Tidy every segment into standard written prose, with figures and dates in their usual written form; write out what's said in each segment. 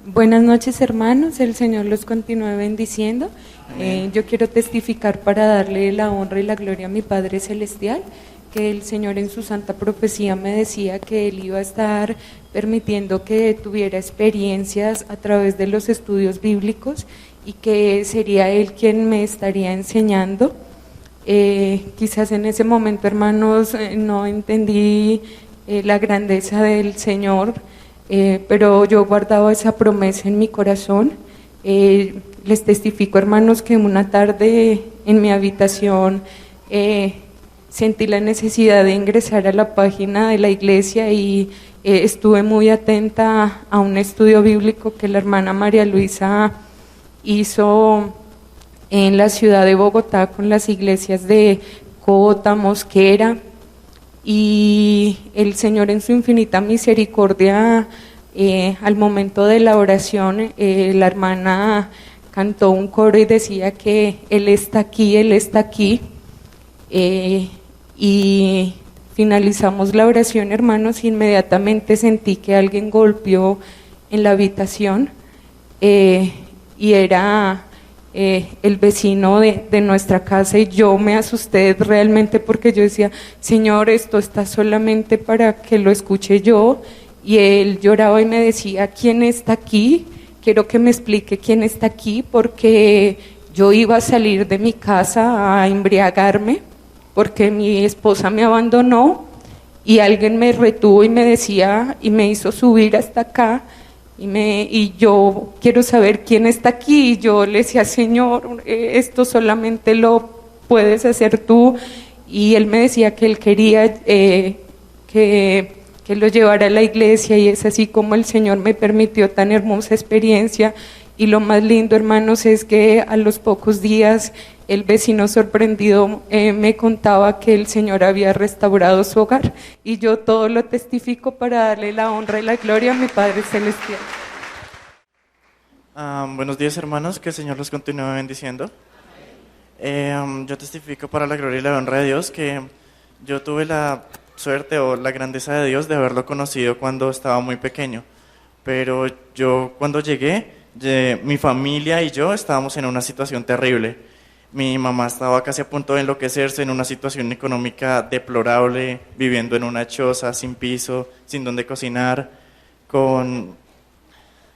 Buenas noches, hermanos, el Señor los continúe bendiciendo. Yo quiero testificar para darle la honra y la gloria a mi Padre Celestial, que el Señor en su santa profecía me decía que Él iba a estar permitiendo que tuviera experiencias a través de los estudios bíblicos y que sería Él quien me estaría enseñando. Quizás en ese momento, hermanos, no entendí la grandeza del Señor, pero yo guardaba esa promesa en mi corazón. Les testifico, hermanos, que una tarde en mi habitación sentí la necesidad de ingresar a la página de la iglesia y estuve muy atenta a un estudio bíblico que la hermana María Luisa hizo en la ciudad de Bogotá con las iglesias de Cota, Mosquera, y el Señor en su infinita misericordia, al momento de la oración, la hermana cantó un coro y decía que Él está aquí, y finalizamos la oración, hermanos, inmediatamente sentí que alguien golpeó en la habitación, y era el vecino de nuestra casa, y yo me asusté realmente porque yo decía, Señor, esto está solamente para que lo escuche yo, y él lloraba y me decía, ¿quién está aquí? Quiero que me explique quién está aquí, porque yo iba a salir de mi casa a embriagarme, porque mi esposa me abandonó, y alguien me retuvo y me decía, y me hizo subir hasta acá, y yo quiero saber quién está aquí. Y yo le decía, Señor, esto solamente lo puedes hacer tú. Y él me decía que él quería que lo llevara a la iglesia, y es así como el Señor me permitió tan hermosa experiencia. Y lo más lindo, hermanos, es que a los pocos días el vecino sorprendido me contaba que el Señor había restaurado su hogar, y yo todo lo testifico para darle la honra y la gloria a mi Padre Celestial. Buenos días, hermanos, que el Señor los continúe bendiciendo. Yo testifico para la gloria y la honra de Dios que yo tuve la suerte o la grandeza de Dios de haberlo conocido cuando estaba muy pequeño, pero yo cuando llegué, mi familia y yo estábamos en una situación terrible. Mi mamá estaba casi a punto de enloquecerse, en una situación económica deplorable, viviendo en una choza, sin piso, sin donde cocinar, con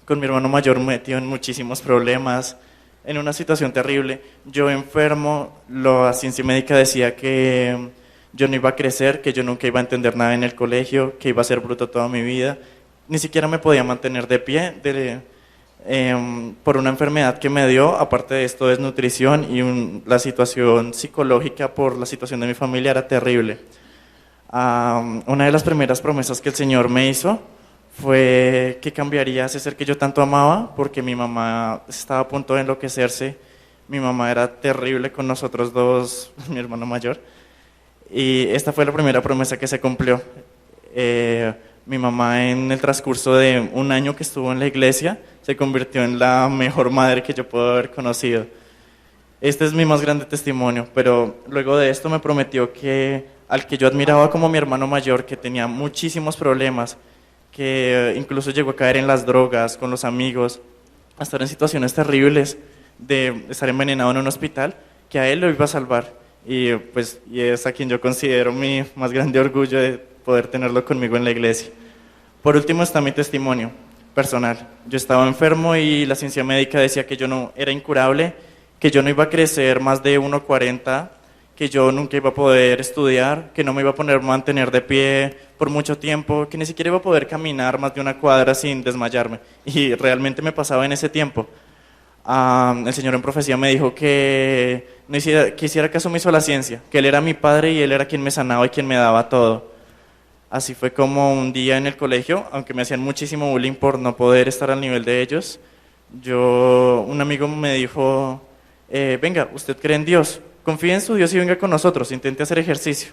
mi hermano mayor metido en muchísimos problemas, en una situación terrible. Yo enfermo, la ciencia médica decía que yo no iba a crecer, que yo nunca iba a entender nada en el colegio, que iba a ser bruto toda mi vida. Ni siquiera me podía mantener de pie, por una enfermedad que me dio. Aparte de esto, desnutrición, y la situación psicológica por la situación de mi familia era terrible. Una de las primeras promesas que el Señor me hizo fue que cambiaría ese ser que yo tanto amaba, porque mi mamá estaba a punto de enloquecerse. Mi mamá era terrible con nosotros dos, mi hermano mayor, y esta fue la primera promesa que se cumplió. Mi mamá, en el transcurso de un año que estuvo en la iglesia, se convirtió en la mejor madre que yo puedo haber conocido. Este es mi más grande testimonio, pero luego de esto me prometió que al que yo admiraba como mi hermano mayor, que tenía muchísimos problemas, que incluso llegó a caer en las drogas con los amigos, a estar en situaciones terribles de estar envenenado en un hospital, que a él lo iba a salvar. Y es a quien yo considero mi más grande orgullo de poder tenerlo conmigo en la iglesia. Por último está mi testimonio personal. Yo estaba enfermo y la ciencia médica decía que yo no era incurable, que yo no iba a crecer más de 1,40, que yo nunca iba a poder estudiar, que no me iba a mantener de pie por mucho tiempo, que ni siquiera iba a poder caminar más de una cuadra sin desmayarme. Y realmente me pasaba en ese tiempo. El Señor en profecía me dijo que hiciera caso omiso a la ciencia, que Él era mi Padre y Él era quien me sanaba y quien me daba todo. Así fue como un día en el colegio, aunque me hacían muchísimo bullying por no poder estar al nivel de ellos, un amigo me dijo, venga, usted cree en Dios, confíe en su Dios y venga con nosotros, intente hacer ejercicio.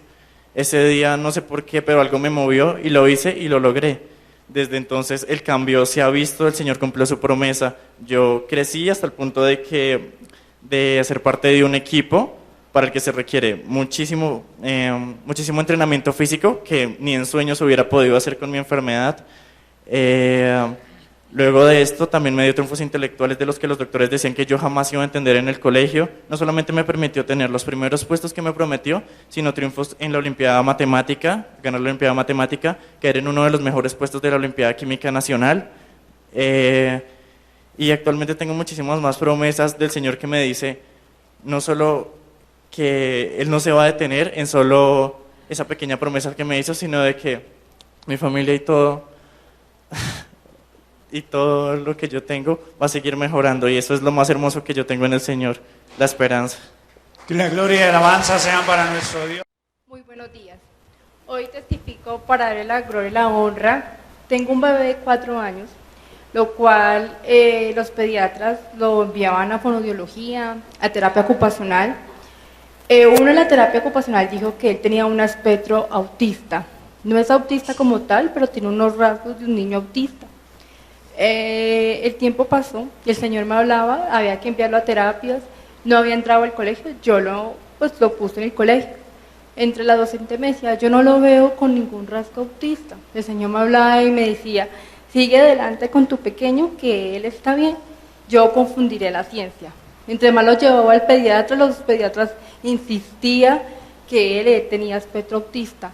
Ese día no sé por qué, pero algo me movió y lo hice y lo logré. Desde entonces el cambio se ha visto, el Señor cumplió su promesa. Yo crecí hasta el punto de ser parte de un equipo para el que se requiere muchísimo entrenamiento físico, que ni en sueños hubiera podido hacer con mi enfermedad. Luego de esto también me dio triunfos intelectuales de los que los doctores decían que yo jamás iba a entender en el colegio. No solamente me permitió tener los primeros puestos que me prometió, sino triunfos en la Olimpiada Matemática, ganar la Olimpiada Matemática, que era en uno de los mejores puestos de la Olimpiada Química Nacional. Y actualmente tengo muchísimas más promesas del Señor que me dice, no solo que Él no se va a detener en solo esa pequeña promesa que me hizo, sino de que mi familia y todo, y todo lo que yo tengo va a seguir mejorando, y eso es lo más hermoso que yo tengo en el Señor, la esperanza. Que la gloria y la alabanza sean para nuestro Dios. Muy buenos días. Hoy testifico para darle la gloria y la honra. Tengo un bebé de 4 años, lo cual los pediatras lo enviaban a fonoaudiología, a terapia ocupacional. Uno en la terapia ocupacional dijo que él tenía un espectro autista. No es autista como tal, pero tiene unos rasgos de un niño autista. El tiempo pasó y el Señor me hablaba, había que enviarlo a terapias, no había entrado al colegio, yo lo puse en el colegio. Entre la docente me decía, yo no lo veo con ningún rasgo autista. El Señor me hablaba y me decía, sigue adelante con tu pequeño, que él está bien, yo confundiré la ciencia. Entre más lo llevaba al pediatra, los pediatras insistían que él tenía espectro autista.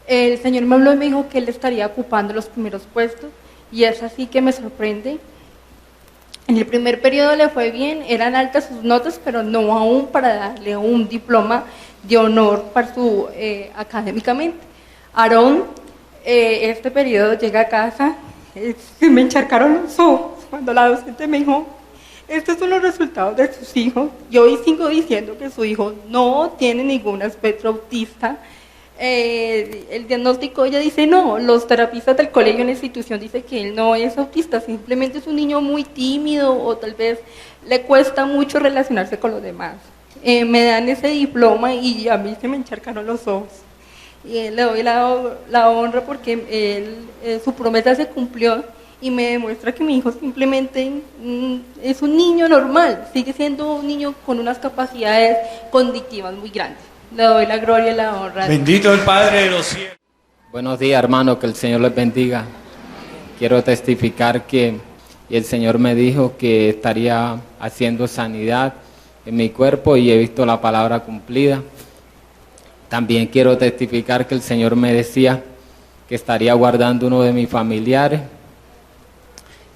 El Señor me habló y me dijo que él estaría ocupando los primeros puestos, y es así que me sorprende. En el primer periodo le fue bien, eran altas sus notas, pero no aún para darle un diploma de honor para su académicamente. Aarón, este periodo llega a casa, me encharcaron los ojos cuando la docente me dijo, estos son los resultados de sus hijos. Yo hoy sigo diciendo que su hijo no tiene ningún espectro autista. El diagnóstico, ella dice no, los terapistas del colegio en la institución dicen que él no es autista, simplemente es un niño muy tímido o tal vez le cuesta mucho relacionarse con los demás. Me dan ese diploma y a mí se me encharcaron los ojos. Y le doy la honra porque su promesa se cumplió y me demuestra que mi hijo simplemente es un niño normal, sigue siendo un niño con unas capacidades cognitivas muy grandes. Le doy la gloria y la honra. Bendito el Padre de los cielos. Buenos días, hermano, que el Señor les bendiga. Quiero testificar que el Señor me dijo que estaría haciendo sanidad en mi cuerpo y he visto la palabra cumplida. También quiero testificar que el Señor me decía que estaría guardando uno de mis familiares.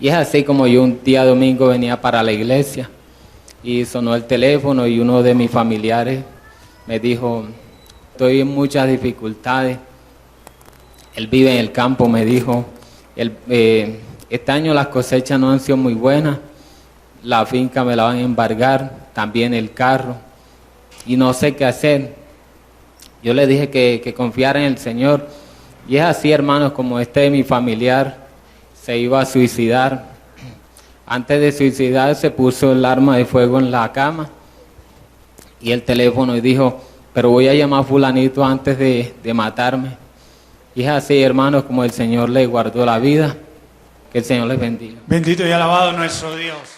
Y es así como yo un día domingo venía para la iglesia y sonó el teléfono y uno de mis familiares me dijo, estoy en muchas dificultades. Él vive en el campo, me dijo, este año las cosechas no han sido muy buenas, la finca me la van a embargar, también el carro, y no sé qué hacer. Yo le dije que confiara en el Señor, y es así, hermanos, como mi familiar se iba a suicidar. Antes de suicidarse puso el arma de fuego en la cama y el teléfono y dijo, pero voy a llamar a fulanito antes de matarme. Y es así, hermanos, como el Señor le guardó la vida. Que el Señor les bendiga. Bendito y alabado nuestro Dios.